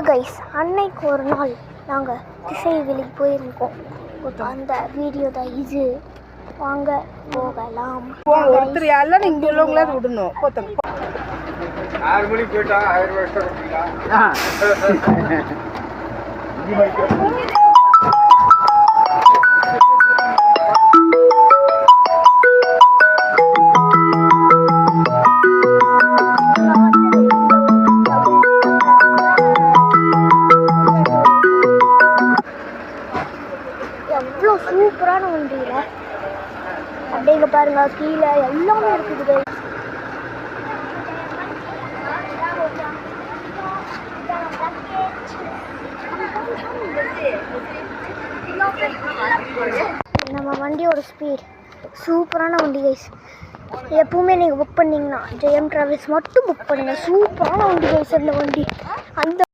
Guys, அன்னைக்கு ஒரு நாள் நாங்கள் திசைவேலிக்கு போயிருக்கோம். அந்த வீடியோ தான் இது. வாங்க போகலாம். ஒருத்தர் எல்லாம் இங்கே உள்ளவங்கள விடணும். 6 மணிக்கு போயிட்டா 1000 வருஷம் எவ்வளோ சூப்பரான வண்டியில் அப்படிங்க பாருங்க, கீழே எல்லாமே இருக்குது. நம்ம வண்டியோட ஸ்பீட் சூப்பரான வண்டி கைஸ். எப்பவுமே நீங்கள் புக் பண்ணிங்கன்னா ஜெயம் டிராவல்ஸ் மட்டும் புக் பண்ணுங்கள். சூப்பரான வண்டி கைஸ் அந்த வண்டி. அந்த